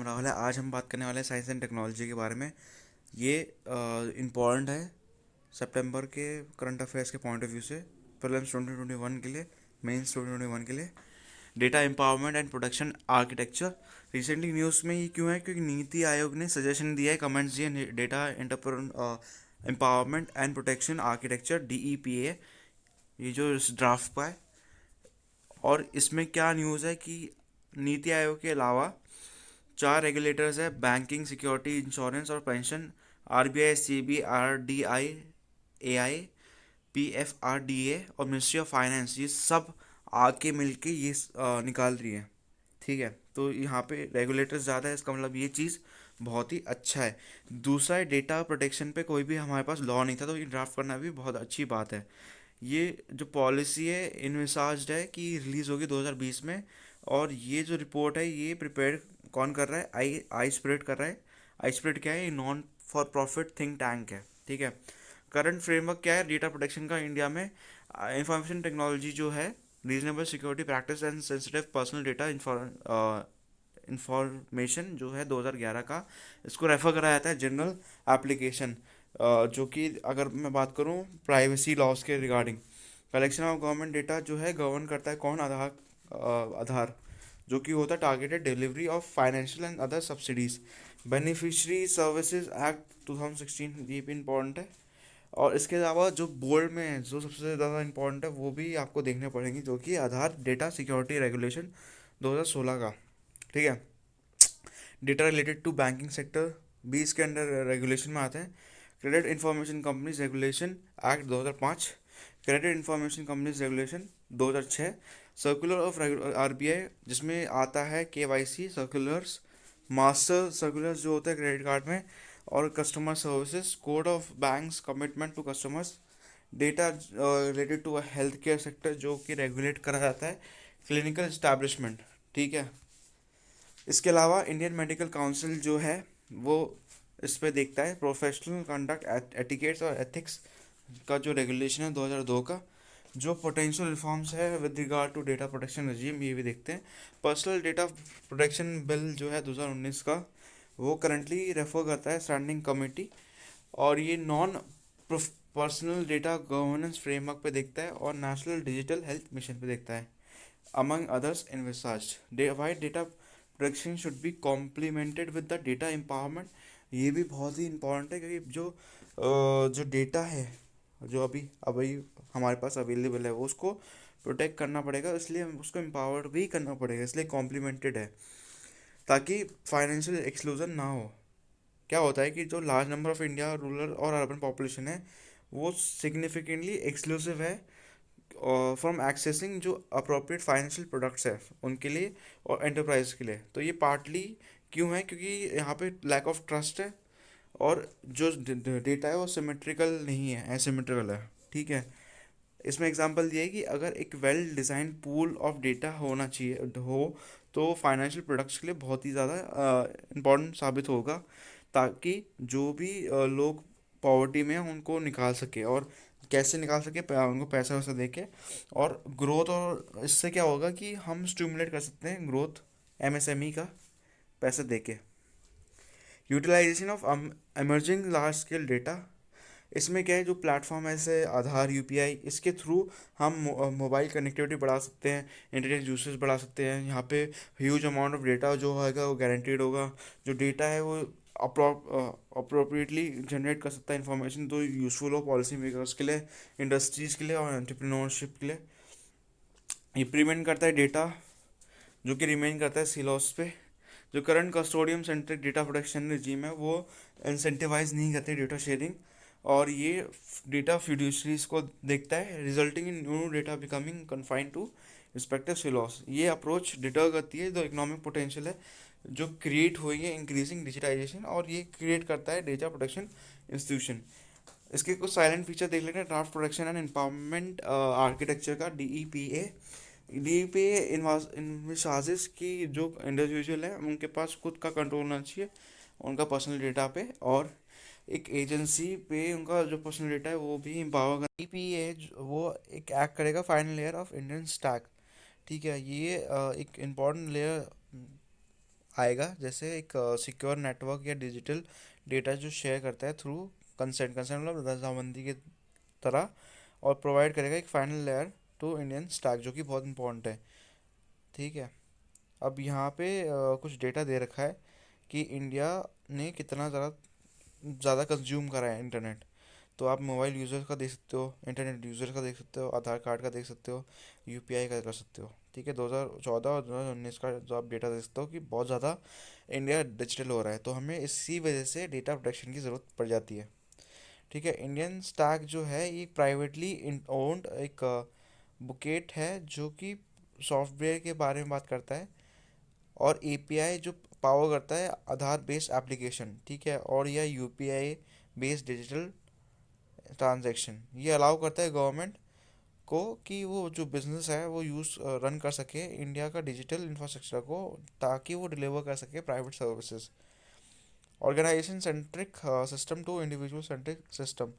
हमारा वाला आज हम बात करने वाले हैं साइंस एंड टेक्नोलॉजी के बारे में। ये इम्पोर्टेंट है सितंबर के करंट अफेयर्स के पॉइंट ऑफ व्यू से, प्रीलिम्स 2021 के लिए, मेंस 2021 के लिए। Data empowerment and protection architecture. Recently news में ये क्यों है? क्योंकि नीति आयोग ने सजेशन दिया है, कमेंट्स दिए, data empowerment and protection architecture DEPA, ये जो इस ड्राफ्ट का है। और इसमें क्या न्यूज़ है कि नीति आयोग के अलावा 4 रेगुलेटर्स है: बैंकिंग, सिक्योरिटी, इंश्योरेंस और pension, RBI, CBI, RDI, AI, PFRDA और मिनिस्ट्री ऑफ फाइनेंस। ये सब आके मिलके ये निकाल रही है। ठीक है, तो यहाँ पे रेगुलेटर्स ज़्यादा है, इसका मतलब ये चीज़ बहुत ही अच्छा है। दूसरा है, डेटा प्रोटेक्शन पे कोई भी हमारे पास लॉ नहीं था, तो ये ड्राफ्ट करना भी बहुत अच्छी बात है। ये जो पॉलिसी है इनविसाज्ड है कि रिलीज़ होगी 2020 में। और ये जो रिपोर्ट है ये प्रिपेयर कौन कर रहा है? आई स्प्रेड कर रहा है। आई स्प्रेड क्या है? ये non for profit think tank है। ठीक है। करंट फ्रेमवर्क क्या है डेटा प्रोटेक्शन का इंडिया में? इंफॉर्मेशन टेक्नोलॉजी जो है, reasonable security practice and sensitive personal data information जो है 2011 का, इसको रेफर करा जाता है जनरल एप्लीकेशन। जो कि अगर मैं बात करूं प्राइवेसी लॉज के regarding, collection of government data जो है गवर्न करता है कौन? आधार, जो कि होता है targeted delivery of financial and other subsidies. Beneficiary services act 2016, ये भी इम्पोर्टेंट है। और इसके अलावा जो बोर्ड में है, जो सबसे ज़्यादा इम्पोर्टेंट है, वो भी आपको देखने पड़ेंगे, जो कि आधार डेटा सिक्योरिटी रेगुलेशन 2016 का। ठीक है। Data related to banking sector भी इसके अंडर रेगुलेशन में आते हैं। Credit information companies regulation act 2005, credit information companies regulation 2006, circular of RBI जिसमें आता है KYC सर्कुलर्स, मास्टर सर्कुलर्स जो होता है क्रेडिट कार्ड में, और customer services code of banks commitment to customers. Data related to health care sector जो कि रेगुलेट करा जाता है क्लिनिकल इस्टेब्लिशमेंट। ठीक है। इसके अलावा इंडियन मेडिकल काउंसिल जो है वो इस पे देखता है प्रोफेशनल कंडक्ट, एटिकेट्स और एथिक्स का जो रेगुलेशन है 2002 का। जो पोटेंशियल रिफॉर्म्स है with regard to data protection regime, ये भी देखते हैं। पर्सनल डेटा प्रोटेक्शन बिल जो है 2019 का, वो करंटली रेफर करता है स्टैंडिंग कमेटी। और ये non personal data governance framework पे देखता है और नेशनल डिजिटल हेल्थ मिशन पे देखता है, among others envisaged. Why data protection should be complemented with the data empowerment? ये भी बहुत ही इम्पोर्टेंट है, क्योंकि जो डेटा है, जो अभी अभी हमारे पास अवेलेबल है, वो उसको प्रोटेक्ट करना पड़ेगा, इसलिए उसको एम्पावर्ड भी करना पड़ेगा, इसलिए कॉम्प्लीमेंटेड है, ताकि फाइनेंशियल एक्सक्लूजन ना हो। क्या होता है कि जो large number of India rural और अर्बन पॉपुलेशन है, वो सिग्निफिकेंटली एक्सक्लूसिव है फ्रॉम एक्सेसिंग जो अप्रोप्रिएट फाइनेंशियल प्रोडक्ट्स है उनके लिए और एंटरप्राइज के लिए। तो ये पार्टली क्यों है? क्योंकि यहाँ पे लैक ऑफ ट्रस्ट है, और जो डेटा है वो सिमेट्रिकल नहीं है, एसिमेट्रिकल है। ठीक है। इसमें एग्जांपल दिया है कि अगर एक well design pool of data होना चाहिए हो, तो फाइनेंशियल प्रोडक्ट्स के लिए बहुत ही ज़्यादा इम्पोर्टेंट साबित होगा, ताकि जो भी लोग पॉवर्टी में हैं उनको निकाल सके, और कैसे निकाल सके? उनको पैसा वैसा दे के, और ग्रोथ। और इससे क्या होगा कि हम स्टिमुलेट कर सकते हैं ग्रोथ MSME का, पैसे दे के। Utilisation of emerging large scale data, इसमें क्या है, जो प्लेटफॉर्म है जैसे आधार, UPI, इसके थ्रू हम मोबाइल कनेक्टिविटी बढ़ा सकते हैं, इंटरनेट यूसेज बढ़ा सकते हैं। यहाँ पे ह्यूज अमाउंट ऑफ डेटा जो होगा वो गारंटीड होगा। जो डेटा है वो अप्रोप्रिएटली जनरेट कर सकता है इंफॉर्मेशन, तो यूज़फुल हो पॉलिसी मेकर्स के लिए, इंडस्ट्रीज़ के लिए और एंटरप्रेन्योरशिप के लिए। ये प्रिवेंट करता है डेटा जो कि रिमेन करता है सिलॉस पे। जो current custodian centric data protection regime है, वो इंसेंटिवाइज नहीं करते डेटा शेयरिंग, और ये डेटा फ्यूडिशरीज को देखता है, resulting in new data becoming confined to respective silos. ये अप्रोच डिटर करती है जो इकोनॉमिक पोटेंशियल है जो क्रिएट हुई है इंक्रीजिंग डिजिटाइजेशन, और ये क्रिएट करता है डेटा प्रोटेक्शन इंस्टीट्यूशन। इसके कुछ साइलेंट फीचर देख लेते हैं। Draft protection and empowerment architecture का DEPA इन्विसाजेस की जो इंडिविजुअल है उनके पास खुद का कंट्रोल होना चाहिए उनका पर्सनल डेटा पे, और एक एजेंसी पे उनका जो पर्सनल डेटा है वो भी एम्पावर कर। DEPA वो एक एक्ट करेगा final layer of Indian stack. ठीक है। ये एक इम्पॉर्टेंट लेयर आएगा, जैसे एक सिक्योर नेटवर्क या डिजिटल डेटा जो शेयर करता है थ्रू कंसेंट, कंसेंट मतलब रजामंदी की तरह, और प्रोवाइड करेगा एक final layer to Indian stack, जो कि बहुत इंपॉर्टेंट है। ठीक है। अब यहाँ पे कुछ डेटा दे रखा है कि इंडिया ने कितना ज़्यादा ज़्यादा कंज्यूम करा है इंटरनेट। तो आप मोबाइल यूज़र का देख सकते हो, इंटरनेट यूज़र का देख सकते हो, आधार कार्ड का देख सकते हो, यूपीआई का कर सकते हो। ठीक है, 2014 और 2019 का जो आप डेटा देख सकते हो कि बहुत ज़्यादा इंडिया डिजिटल हो रहा है, तो हमें इसी वजह से डेटा प्रोटेक्शन की ज़रूरत पड़ जाती है। ठीक है, इंडियन स्टैक जो है ये प्राइवेटली ओन्ड एक बुकेट है, जो कि सॉफ्टवेयर के बारे में बात करता है, और एपीआई जो पावर करता है आधार बेस्ड एप्लीकेशन। ठीक है, और यह यूपीआई बेस्ड डिजिटल ट्रांजैक्शन ये अलाउ करता है गवर्नमेंट को कि वो जो बिजनेस है वो यूज़ रन कर सके इंडिया का डिजिटल इंफ्रास्ट्रक्चर को, ताकि वो डिलीवर कर सके private services. Organisation centric system to individual centric system,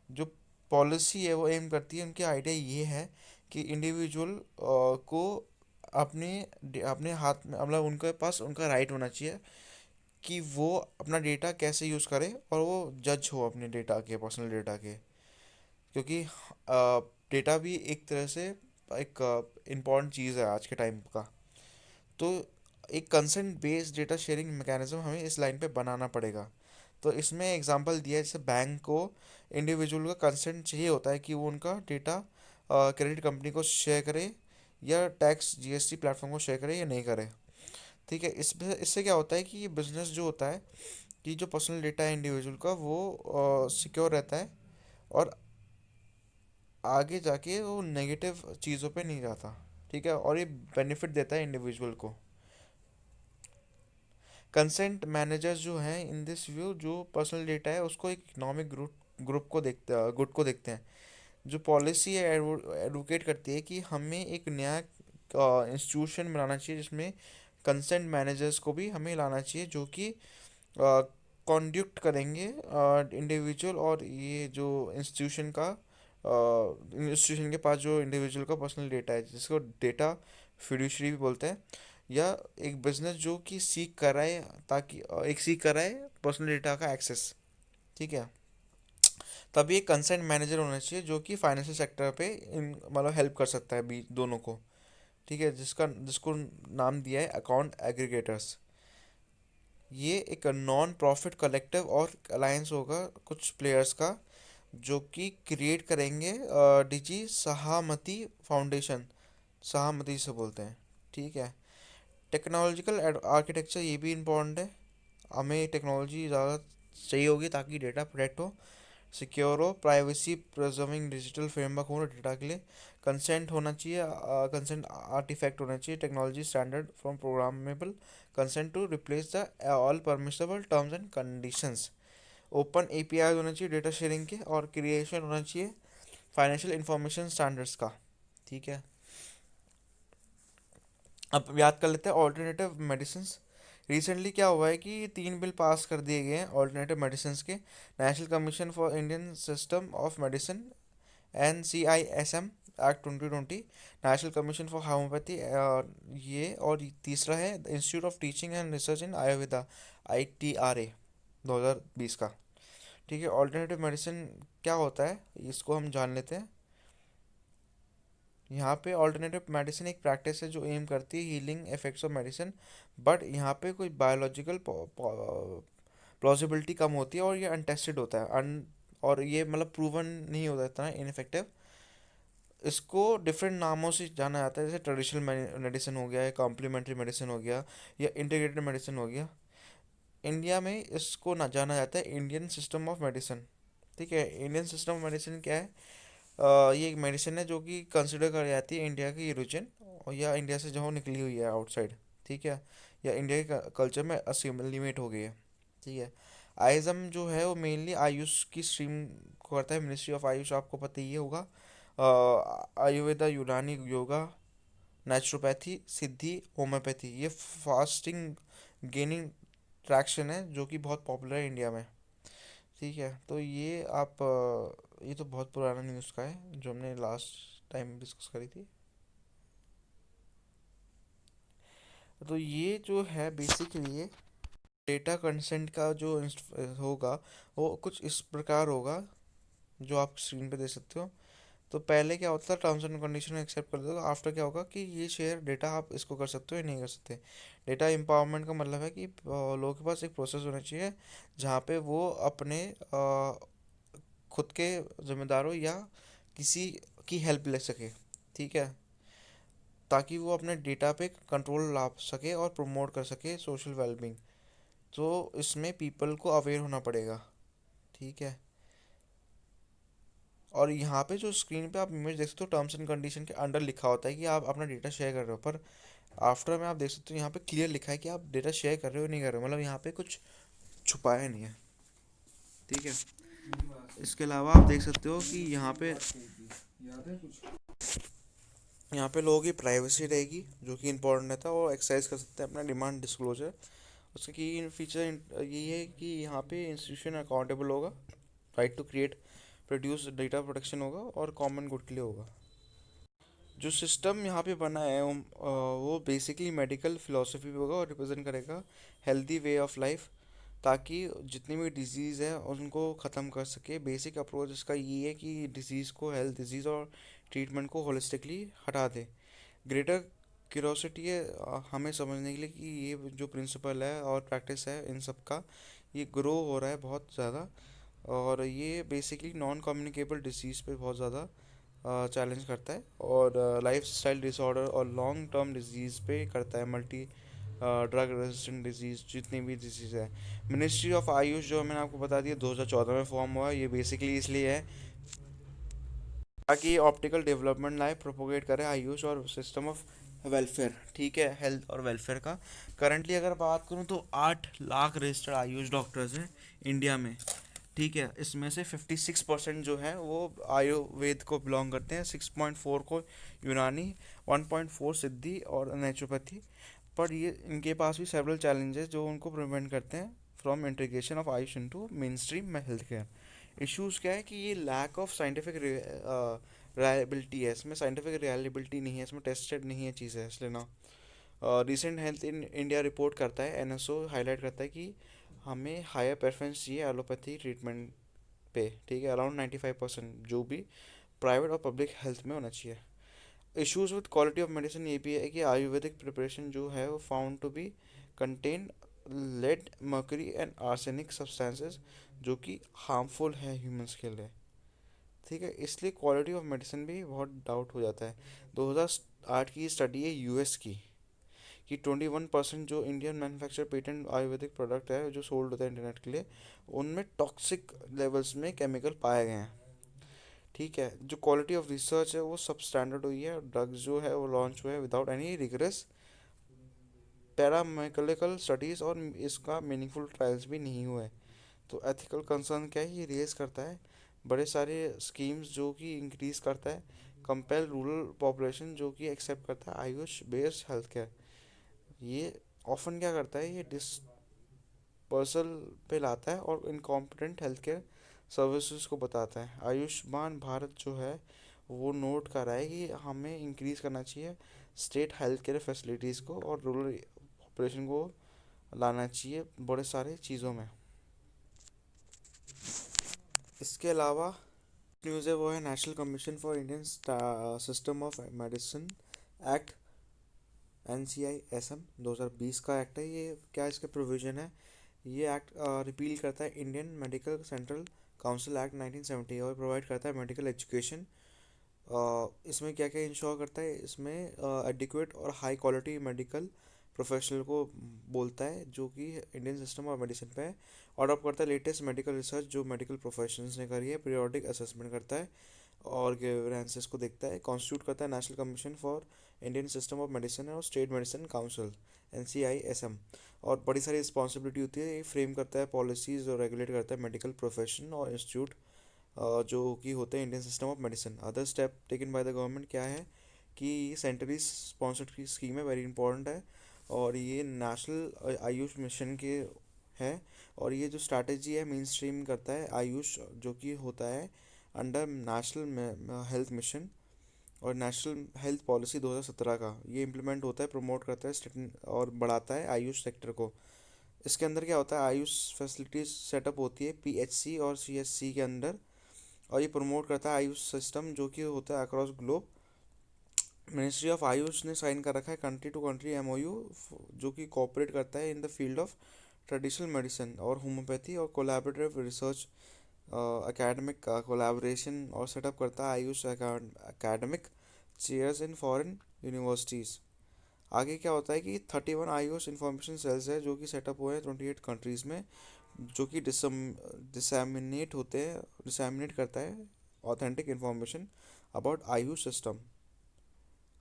जो पॉलिसी है वो एम करती है, उनकी आइडिया ये है कि इंडिविजुअल को अपने अपने हाथ में, मतलब उनके पास उनका राइट होना चाहिए कि वो अपना डेटा कैसे यूज़ करे, और वो जज हो अपने डेटा के, पर्सनल डेटा के। क्योंकि डेटा भी एक तरह से एक इम्पॉर्टेंट चीज़ है आज के टाइम का। तो एक consent based data sharing mechanism हमें इस लाइन पे बनाना पड़ेगा। तो इसमें एग्जांपल दिया है, जैसे बैंक को इंडिविजुअल का कंसेंट चाहिए होता है कि वो उनका डेटा क्रेडिट कंपनी को शेयर करे, या टैक्स जीएसटी प्लेटफॉर्म को शेयर करे या नहीं करे। ठीक है, इससे क्या होता है कि ये बिजनेस जो होता है, कि जो पर्सनल डेटा है इंडिविजुअल का वो सिक्योर रहता है, और आगे जाके वो नेगेटिव चीज़ों पे नहीं जाता। ठीक है, और ये बेनिफिट देता है इंडिविजुअल को। कंसेंट मैनेजर्स जो हैं इन दिस व्यू, जो पर्सनल डेटा है उसको एक इकोनॉमिक ग्रुप ग्रुप को देखते गुड को देखते हैं। जो पॉलिसी है एडवोकेट करती है कि हमें एक नया इंस्टीट्यूशन बनाना चाहिए, जिसमें कंसेंट मैनेजर्स को भी हमें लाना चाहिए, जो कि कॉन्ड्यूक्ट करेंगे इंडिविजुअल और ये जो इंस्टीट्यूशन का इंस्टीट्यूशन के पास जो इंडिविजुअल का पर्सनल डेटा है, जिसको डेटा फिड्यूशरी भी बोलते हैं, या एक बिजनेस जो कि सीख कर रहा है, ताकि एक सीख कर रहा है पर्सनल डेटा का एक्सेस। ठीक है, तभी एक कंसेंट मैनेजर होना चाहिए जो कि फाइनेंशियल सेक्टर पे इन मतलब हेल्प कर सकता है बीच दोनों को। ठीक है, जिसको नाम दिया है अकाउंट एग्रीगेटर्स। ये एक नॉन प्रॉफिट कलेक्टिव और अलायंस होगा कुछ प्लेयर्स का, जो कि क्रिएट करेंगे डिजी सहामती फाउंडेशन, सहामती से बोलते हैं। ठीक है, टेक्नोलॉजिकल आर्किटेक्चर ये भी इम्पोर्टेंट है। हमें टेक्नोलॉजी ज़्यादा चाहिए होगी ताकि डेटा प्रोटेक्ट हो, सिक्योर हो, प्राइवेसी प्रिजर्विंग डिजिटल फ्रेमवर्क हो डेटा के लिए। कंसेंट होना चाहिए, कंसेंट आर्टिफैक्ट होना चाहिए, technology standard from programmable consent to replace the all permissible terms and conditions. Open API होना चाहिए डेटा शेयरिंग के, और क्रिएशन होना चाहिए फाइनेंशियल इंफॉर्मेशन स्टैंडर्ड्स का। ठीक है, अब याद कर लेते हैं ऑल्टरनेटिव मेडिसिन। रिसेंटली क्या हुआ है कि 3 बिल पास कर दिए गए हैं ऑल्टरनेटिव मेडिसिन के। National commission for Indian system of medicine, NCISM act 2020, national commission for homeopathy, ये, और तीसरा है institute of teaching and research in Ayurveda, ITRA 2020 का। ठीक है, ऑल्टरनेटिव मेडिसिन क्या होता है इसको हम जान लेते हैं। यहाँ पे ऑल्टरनेटिव मेडिसिन एक प्रैक्टिस है जो एम करती है healing effects of medicine, but यहाँ पे कोई बायोलॉजिकल प्लॉजिबिलिटी कम होती है, और ये अनटेस्टेड होता है, और ये मतलब प्रूवन नहीं होता इतना इनफेक्टिव। इसको डिफरेंट नामों से जाना जाता है, जैसे ट्रेडिशनल मेडिसिन हो गया, या कॉम्प्लीमेंट्री मेडिसिन हो गया, या इंटीग्रेटेड मेडिसिन हो गया। इंडिया में इसको ना जाना जाता है इंडियन सिस्टम ऑफ मेडिसिन। ठीक है, इंडियन सिस्टम ऑफ मेडिसिन क्या है? ये एक मेडिसिन है जो कि कंसिडर करी जाती है इंडिया की रीजन, और या इंडिया से जो निकली हुई है आउटसाइड। ठीक है, या इंडिया के कल्चर में असिमिलेट हो गई है। ठीक है, आयुज़म जो है वो मेनली आयुष की स्ट्रीम को करता है, मिनिस्ट्री ऑफ आयुष, आपको पता ही होगा। आयुर्वेदा, यूनानी योगा, नेचुरोपैथी, सिद्धि, होम्योपैथी, ये फास्टिंग गेनिंग ट्रैक्शन है जो कि बहुत पॉपुलर है इंडिया में। ठीक है, तो ये आप ये तो बहुत पुराना न्यूज़ का है जो हमने लास्ट टाइम डिस्कस करी थी। तो ये जो है बेसिकली ये डेटा कंसेंट का जो होगा वो कुछ इस प्रकार होगा, जो आप स्क्रीन पे देख सकते हो। तो पहले क्या होता है, टर्म्स एंड कंडीशन एक्सेप्ट कर दो, आफ्टर क्या होगा कि ये शेयर डेटा आप इसको कर सकते हो या नहीं कर सकते। डेटा एम्पावरमेंट का मतलब है कि लोगों के पास एक प्रोसेस होना चाहिए जहाँ पे वो अपने खुद के जिम्मेदारों या किसी की हेल्प ले सके, ठीक है, ताकि वो अपने डेटा पे कंट्रोल ला सके और प्रमोट कर सके सोशल वेलबींग। तो इसमें पीपल को अवेयर होना पड़ेगा, ठीक है। और यहाँ पे जो स्क्रीन पे आप इमेज देख सकते हो, टर्म्स एंड कंडीशन के अंडर लिखा होता है कि आप अपना डेटा शेयर कर रहे हो, पर आफ्टर में आप देख सकते हो यहाँ पे क्लियर लिखा है कि आप डेटा शेयर कर रहे हो नहीं कर रहे हो, मतलब यहाँ पे कुछ छुपाया नहीं है, ठीक है। इसके अलावा आप देख सकते हो कि यहाँ पे लोगों की प्राइवेसी रहेगी, जो कि इंपॉर्टेंट रहता है, और एक्सरसाइज कर सकते हैं अपना डिमांड डिस्क्लोजर। उसका की फीचर यही है कि यहाँ पे इंस्टीट्यूशन अकाउंटेबल होगा, right to create produce data protection होगा और कॉमन गुड के लिए होगा। जो सिस्टम यहाँ पे बना है वो बेसिकली मेडिकल फिलोसफी होगा और रिप्रेजेंट करेगा हेल्दी वे ऑफ लाइफ, ताकि जितनी भी डिजीज़ है उनको ख़त्म कर सके। बेसिक अप्रोच इसका ये है कि डिजीज़ को, हेल्थ डिजीज़ और ट्रीटमेंट को होलिस्टिकली हटा दे। ग्रेटर क्यूरोसिटी है हमें समझने के लिए कि ये जो प्रिंसिपल है और प्रैक्टिस है इन सब का, ये ग्रो हो रहा है बहुत ज़्यादा। और ये बेसिकली नॉन कम्युनिकेबल डिसीज़ पे बहुत ज़्यादा चैलेंज करता है, और लाइफ स्टाइल डिसऑर्डर और लॉन्ग टर्म डिजीज़ पे करता है, मल्टी ड्रग रेजिस्टेंट डिजीज़ जितनी भी डिजीज़ है। मिनिस्ट्री ऑफ आयुष जो मैंने आपको बता दिया 2014 में फॉर्म हुआ, ये बेसिकली इसलिए है ताकि ऑप्टिकल डेवलपमेंट लाए, प्रोपोगेट करे आयुष और सिस्टम ऑफ वेलफेयर, ठीक है, हेल्थ और वेलफेयर का। करंटली अगर बात करूँ तो 8 लाख रजिस्टर्ड आयुष डॉक्टर्स हैं इंडिया में, ठीक है। इसमें से 56% जो है वो आयुर्वेद को बिलोंग करते हैं, 6.4 को यूनानी, 1.4 सिद्धि और नेचुरोपैथी। पर ये इनके पास भी सेवरल चैलेंजेस जो उनको प्रिवेंट करते हैं from integration of Ayush into main stream health care. Issues क्या है कि ये लैक ऑफ साइंटिफिक रिलायबिलिटी है, इसमें साइंटिफिक रिलायबिलिटी नहीं है, इसमें टेस्टेड नहीं है चीज़ें, इसलिए ना। Recent health in India report करता है, एनएसओ हाईलाइट करता है कि हमें हायर प्रेफरेंस चाहिए एलोपैथी ट्रीटमेंट पे, ठीक है, अराउंड 95% जो भी प्राइवेट और पब्लिक हेल्थ में होना चाहिए। Issues with quality of medicine ये भी है कि आयुर्वेदिक प्रिपरेशन जो है वो found to be contain lead, mercury and arsenic substances, जो कि हार्मफुल है ह्यूमंस के लिए, ठीक है। इसलिए क्वालिटी ऑफ मेडिसिन भी बहुत डाउट हो जाता है। 2008 की स्टडी है यूएस की, कि 21% जो Indian manufacture patent Ayurvedic product है जो सोल्ड होता है इंटरनेट के लिए, उनमें टॉक्सिक लेवल्स में केमिकल पाए गए हैं, ठीक है। जो क्वालिटी ऑफ रिसर्च है वो सब स्टैंडर्ड हुई है, ड्रग्स जो है वो लॉन्च हुए without any rigorous paramedical studies, और इसका मीनिंगफुल ट्रायल्स भी नहीं हुए। तो एथिकल कंसर्न क्या है, ये रेज करता है बड़े सारे स्कीम्स जो कि इंक्रीज करता है कंपेल रूरल पॉपुलेशन जो कि एक्सेप्ट करता है आयुष बेस्ड हेल्थ केयर। ये ऑफन क्या करता है, ये डिस्पर्सल पे लाता है और इनकॉम्पिटेंट हेल्थ केयर सर्विसेज को बताता है। आयुष्मान भारत जो है वो नोट कर रहा है कि हमें इंक्रीज करना चाहिए स्टेट हेल्थ केयर फैसिलिटीज़ को, और रूरल पॉपुलेशन को लाना चाहिए बड़े सारे चीज़ों में। इसके अलावा न्यूज़ है वो है national commission for Indian system of medicine act, NCI-SM 2020 का एक्ट है ये। क्या इसका प्रोविज़न है, ये एक्ट रिपील करता है Indian medical central council act 1970 और प्रोवाइड करता है मेडिकल एजुकेशन। इसमें क्या क्या इंश्योर करता है, इसमें एडिक्वेट और हाई क्वालिटी मेडिकल प्रोफेशनल को बोलता है जो कि इंडियन सिस्टम ऑफ मेडिसिन पे है। अडॉप्ट करता है लेटेस्ट मेडिकल रिसर्च जो मेडिकल प्रोफेशंस ने करी है, पीरियोडिक असेसमेंट करता है और ग्रीवेंसेस को देखता है। कॉन्स्टिट्यूट करता है national commission for Indian system of medicine और स्टेट मेडिसिन काउंसिल, NCI-SM। और बड़ी सारी रिस्पॉन्सिबिलिटी होती है, ये फ्रेम करता है पॉलिसीज़ और रेगुलेट करता है मेडिकल प्रोफेशन और इंस्टीट्यूट जो कि होते हैं Indian system of medicine. Other step taken by the government क्या है कि सेंट्रली स्पॉन्सर्ड की स्कीम है, वेरी इंपॉर्टेंट है, और ये नेशनल आयुष मिशन के है। और ये जो स्ट्रैटेजी है मेन स्ट्रीम करता है आयुष जो कि होता है अंडर नेशनल हेल्थ मिशन, और नेशनल हेल्थ पॉलिसी 2017 का ये इम्प्लीमेंट होता है, प्रमोट करता है और बढ़ाता है आयुष सेक्टर को। इसके अंदर क्या होता है, आयुष फैसिलिटीज सेटअप होती है पीएचसी और सीएचसी के अंदर, और ये प्रमोट करता है आयुष सिस्टम जो कि होता है across globe. Ministry of Ayush ने साइन कर रखा है कंट्री टू कंट्री एमओयू जो कि कोऑपरेट करता है in the field of traditional medicine और होम्योपैथी और कोलैबोरेटिव रिसर्च, एकेडमिक कोलैबोरेशन, और सेटअप करता है Ayush academic chairs in foreign universities. आगे क्या होता है कि 31 आयुष इंफॉर्मेशन सेल्स है जो कि सेटअप हुए हैं 28 कंट्रीज़ में, जो कि डिसैमिनेट करता है authentic information about Ayush system.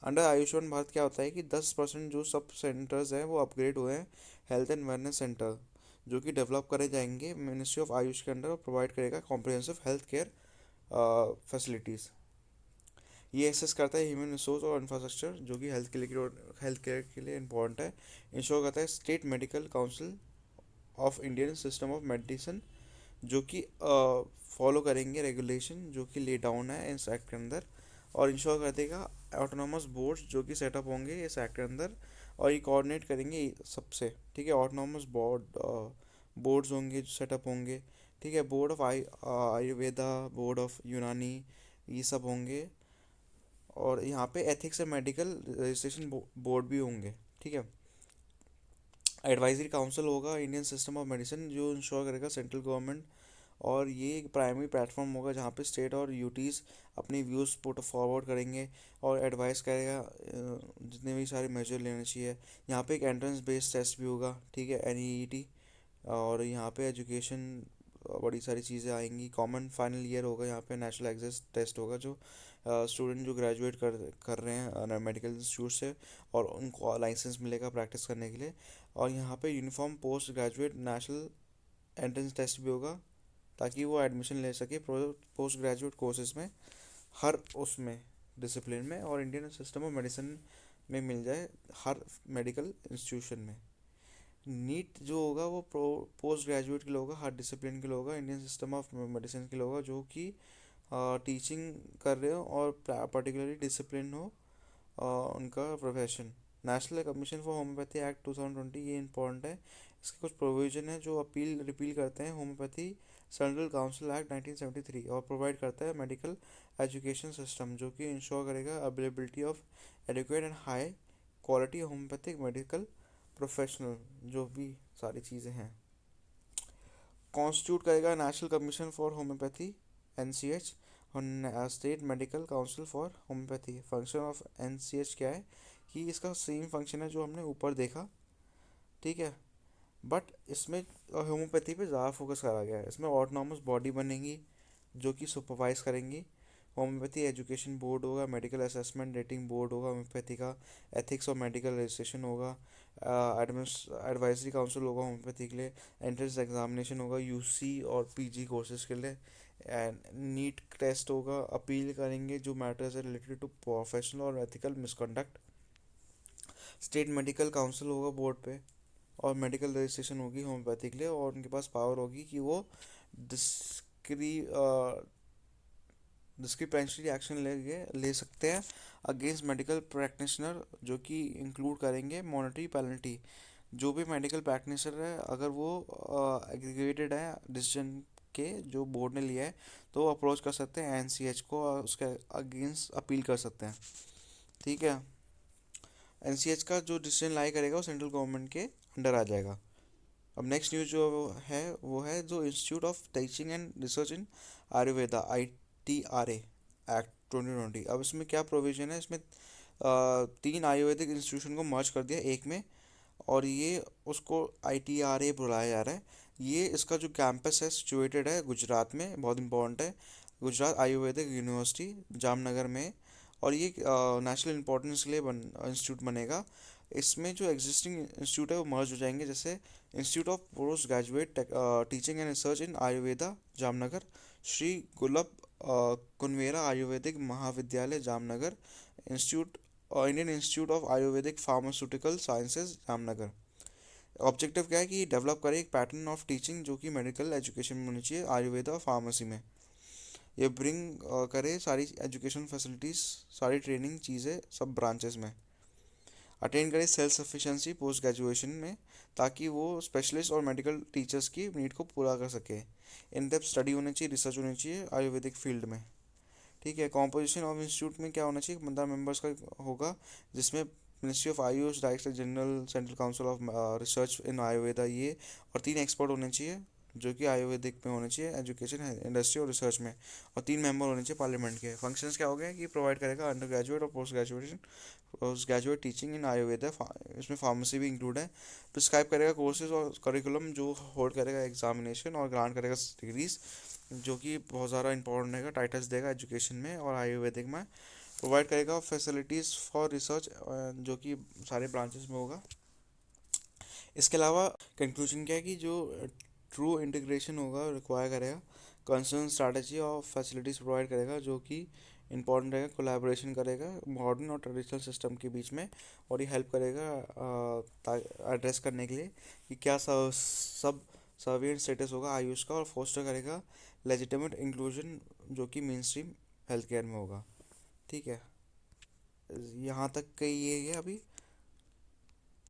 Under Ayushman Bharat क्या होता है कि 10% जो सब सेंटर्स हैं वो अपग्रेड हुए हैं हेल्थ एंड वेलनेस सेंटर, जो कि डेवलप करे जाएंगे मिनिस्ट्री ऑफ आयुष के अंडर, और प्रोवाइड करेगा कॉम्प्रिहेंसिव हेल्थ केयर फैसिलिटीज़। ये एक्सेस करता है ह्यूमन रिसोर्स और इंफ्रास्ट्रक्चर जो कि हेल्थ केयर के लिए इंपॉर्टेंट है। इंश्योर करता है state medical council of Indian system of medicine, जो कि फॉलो करेंगे रेगुलेशन जो कि ले डाउन है इस एक्ट के अंदर, और इंश्योर कर देगा ऑटोनोमस बोर्ड्स जो कि सेटअप होंगे इस एक्ट के अंदर, और ये कोऑर्डिनेट करेंगे सबसे। ठीक है, ऑटोनोमस बोर्ड्स होंगे जो सेटअप होंगे। ठीक है, board of Ayurveda, board of यूनानी, ये सब होंगे। और यहाँ पे ethics and medical registration board भी होंगे। ठीक है, एडवाइजरी काउंसिल होगा इंडियन सिस्टम ऑफ मेडिसिन जो इंश्योर करेगा सेंट्रल गवर्नमेंट, और ये एक प्राइमरी प्लेटफॉर्म होगा जहाँ पे स्टेट और यूटीज़ अपनी व्यूज़ पुट फॉरवर्ड करेंगे और एडवाइस करेगा जितने भी सारे मेजर लेने चाहिए। यहाँ पे एक एंट्रेंस बेस्ड टेस्ट भी होगा, ठीक है, एनईईटी। और यहाँ पे एजुकेशन बड़ी सारी चीज़ें आएंगी। कॉमन फाइनल ईयर होगा, यहाँ पे नेशनल एग्जिट टेस्ट होगा जो स्टूडेंट जो ग्रेजुएट कर रहे हैं मेडिकल इंस्टीट्यूट से, और उनको लाइसेंस मिलेगा प्रैक्टिस करने के लिए। और यहाँ पे uniform post graduate national entrance test भी होगा ताकि वो एडमिशन ले सके पोस्ट ग्रेजुएट कोर्सेज में, हर उसमें डिसिप्लिन में, और इंडियन सिस्टम ऑफ मेडिसिन में मिल जाए हर मेडिकल इंस्टीट्यूशन में। नीट जो होगा वो पोस्ट ग्रेजुएट के लिए होगा, हर डिसिप्लिन के लिए होगा, इंडियन सिस्टम ऑफ मेडिसिन के लिए होगा जो कि टीचिंग कर रहे हो और पर्टिकुलरली डिसिप्लिन हो उनका profession. National commission for homeopathy act 2020 ये इंपॉर्टेंट है। इसके कुछ प्रोविजन है जो रिपील करते हैं होम्योपैथी सेंट्रल काउंसिल एक्ट 1973, और प्रोवाइड करता है मेडिकल एजुकेशन सिस्टम जो कि इंश्योर करेगा availability of adequate and high quality homoeopathic medical professional, जो भी सारी चीज़ें हैं। कॉन्स्टिट्यूट करेगा national commission for homoeopathy NCH और state medical council for homoeopathy. Function of NCH क्या है कि इसका सेम फंक्शन है जो हमने ऊपर देखा, ठीक है, बट इसमें होम्योपैथी पे ज़्यादा फोकस करा गया है। इसमें ऑटोनॉमस बॉडी बनेगी जो कि सुपरवाइज करेंगी। होम्योपैथी एजुकेशन बोर्ड होगा, मेडिकल असेसमेंट रेटिंग बोर्ड होगा होम्योपैथी का, एथिक्स और मेडिकल रजिस्ट्रेशन होगा, एडवाइजरी काउंसिल होगा होम्योपैथी के लिए, एंट्रेंस एग्जामिनेशन होगा यूसी और पीजी कोर्सेज के लिए, एंड नीट टेस्ट होगा। अपील करेंगे जो मैटर्स है रिलेटेड टू प्रोफेशनल और ethical misconduct. State medical council होगा बोर्ड पे, और मेडिकल रजिस्ट्रेशन होगी होम्योपैथी के लिए, और उनके पास पावर होगी कि वो डिस्क्री डिस्क्रिपेंशरी एक्शन ले सकते हैं अगेंस्ट मेडिकल प्रैक्टिशनर, जो कि इंक्लूड करेंगे मॉनेटरी पेनल्टी। जो भी मेडिकल प्रैक्टिशनर है अगर वो एग्रीगेटेड है डिसीजन के जो बोर्ड ने लिया है तो अप्रोच कर सकते हैं एनसीएच को, और उसके अगेंस्ट अपील कर सकते हैं। ठीक है, एनसीएच का जो डिसीजन लाई करेगा वो सेंट्रल गवर्नमेंट के अंडर आ जाएगा। अब नेक्स्ट न्यूज़ जो है वो है जो institute of teaching and research in Ayurveda ITRA act 2020। अब इसमें क्या प्रोविजन है, इसमें 3 आयुर्वेदिक इंस्टीट्यूशन को मर्ज कर दिया एक में, और ये उसको ITRA बुलाया जा रहा है। ये इसका जो कैंपस है सिचुएटेड है गुजरात में, बहुत इंपॉर्टेंट है, गुजरात आयुर्वेदिक यूनिवर्सिटी जामनगर में, और ये नेशनल इंपॉर्टेंस के लिए इंस्टीट्यूट बनेगा। इसमें जो एग्जिस्टिंग इंस्टीट्यूट है वो मर्ज हो जाएंगे, जैसे institute of post graduate teaching and research in Ayurveda Jamnagar, Shri Gulab Kunverba Ayurvedic Mahavidyalaya Jamnagar, institute Indian institute of Ayurvedic pharmaceutical sciences Jamnagar. Objective क्या है कि डेवलप करें एक पैटर्न ऑफ टीचिंग जो कि मेडिकल एजुकेशन में होनी चाहिए आयुर्वेदा और फार्मेसी में। ये ब्रिंग करे सारी एजुकेशन फैसिलिटीज़, सारी ट्रेनिंग चीज़ें सब ब्रांचेस में। अटेन करे सेल्फ सफिशेंसी पोस्ट ग्रेजुएशन में, ताकि वो स्पेशलिस्ट और मेडिकल टीचर्स की नीड को पूरा कर सके। इन डेप्थ स्टडी होनी चाहिए, रिसर्च होनी चाहिए आयुर्वेदिक फील्ड में। ठीक है। कॉम्पोजिशन ऑफ इंस्टीट्यूट में क्या होना चाहिए, 15 मेंबर्स का होगा, जिसमें ministry of Ayush, director general, central council of research in Ayurveda, ये और 3 एक्सपर्ट होने चाहिए जो कि आयुर्वेदिक में होने चाहिए, एजुकेशन, इंडस्ट्री और रिसर्च में। और 3 मेंबर होने चाहिए पार्लियामेंट के। फंक्शंस क्या हो गए कि प्रोवाइड करेगा अंडर ग्रेजुएट और post graduate teaching in Ayurveda, इसमें फार्मेसी भी इंक्लूड है। प्रिस्क्राइब करेगा कोर्सेज और करिकुलम, जो होल्ड करेगा एग्जामिनेशन और ग्रांट करेगा डिग्रीज, जो कि बहुत ज़्यादा इंपॉर्टेंट रहेगा, टाइटल्स देगा एजुकेशन में और आयुर्वेदिक में। प्रोवाइड करेगा फैसिलिटीज़ फॉर रिसर्च, जो कि सारे ब्रांचेस में होगा। इसके अलावा कंक्लूजन क्या है कि जो ट्रू इंटीग्रेशन होगा रिक्वायर करेगा, कंसर्न स्ट्रैटेजी और फैसिलिटीज़ प्रोवाइड करेगा, जो कि इंपॉर्टेंट रहेगा, कोलैबोरेशन करेगा मॉडर्न और ट्रेडिशनल सिस्टम के बीच में। और ये हेल्प करेगा एड्रेस करने के लिए कि क्या सब सर्विलेंट स्टेटस होगा आयुष का, और फोस्टर करेगा लेजिटिमेट इंक्लूजन, जो कि मेन स्ट्रीम हेल्थ केयर में होगा। ठीक है, यहाँ तक का ये है अभी।